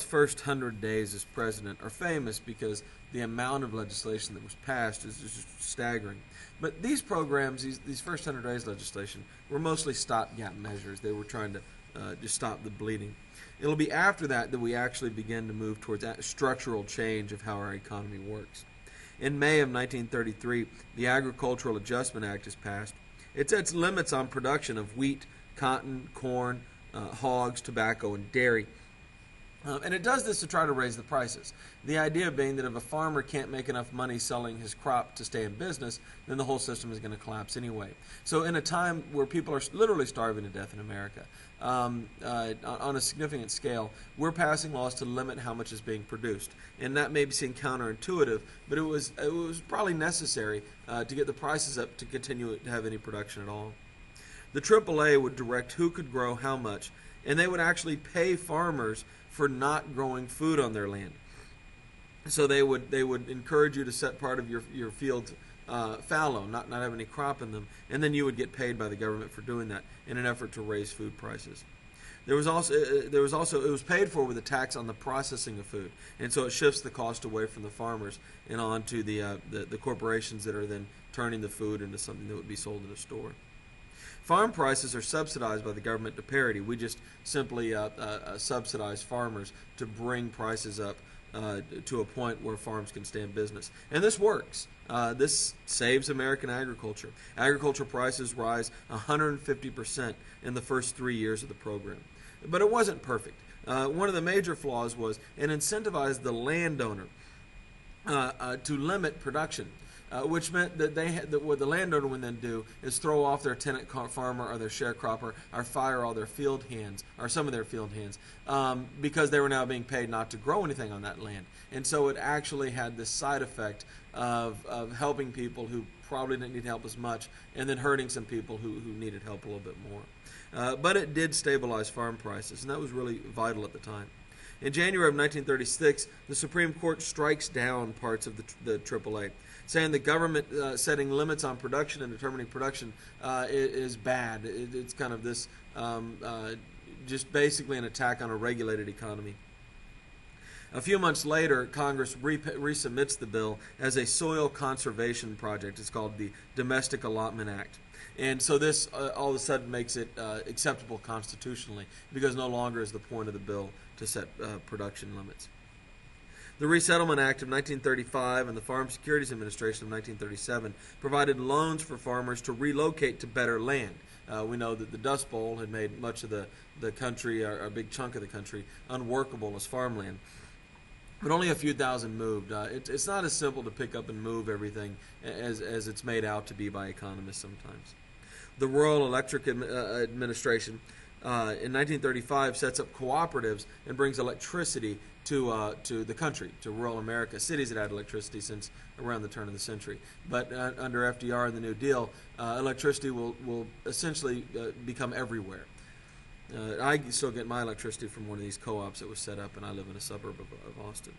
Roosevelt's first 100 days as president are famous because the amount of legislation that was passed is just staggering. But these programs, these first 100 days legislation, were mostly stopgap measures. They were trying to just stop the bleeding. It'll be after that that we actually begin to move towards structural change of how our economy works. In May of 1933, the Agricultural Adjustment Act is passed. It sets limits on production of wheat, cotton, corn, hogs, tobacco, and dairy. And it does this to try to raise the prices. The idea being that if a farmer can't make enough money selling his crop to stay in business, then the whole system is going to collapse anyway. So in a time where people are literally starving to death in America, on a significant scale, we're passing laws to limit how much is being produced. And that may seem counterintuitive, but it was probably necessary to get the prices up to continue to have any production at all. The AAA would direct who could grow how much, and they would actually pay farmers for not growing food on their land. So they would encourage you to set part of your fields fallow, not have any crop in them, and then you would get paid by the government for doing that in an effort to raise food prices. It was paid for with a tax on the processing of food, and so it shifts the cost away from the farmers and on to the corporations that are then turning the food into something that would be sold in a store. Farm prices are subsidized by the government to parity. We just simply subsidize farmers to bring prices up to a point where farms can stay in business. And this works. This saves American agriculture. Agriculture prices rise 150% in the first 3 years of the program. But it wasn't perfect. One of the major flaws was it incentivized the landowner to limit production. Which meant that what the landowner would then do is throw off their tenant farmer or their sharecropper or fire all their field hands or some of their field hands because they were now being paid not to grow anything on that land. And so it actually had this side effect of helping people who probably didn't need help as much and then hurting some people who needed help a little bit more. But it did stabilize farm prices, and that was really vital at the time. In January of 1936, the Supreme Court strikes down parts of the AAA, saying the government setting limits on production and determining production is bad. It's kind of this just basically an attack on a regulated economy. A few months later, Congress resubmits the bill as a soil conservation project. It's called the Domestic Allotment Act. And so this all of a sudden makes it acceptable constitutionally because no longer is the point of the bill to set production limits. The Resettlement Act of 1935 and the Farm Securities Administration of 1937 provided loans for farmers to relocate to better land. We know that the Dust Bowl had made much of the country, or a big chunk of the country, unworkable as farmland. But only a few thousand moved. It's not as simple to pick up and move everything as it's made out to be by economists sometimes. The Rural Electric Administration in 1935 sets up cooperatives and brings electricity to the country, to rural America. Cities had had electricity since around the turn of the century. But under FDR and the New Deal, electricity will essentially become everywhere. I still get my electricity from one of these co-ops that was set up, and I live in a suburb of Austin.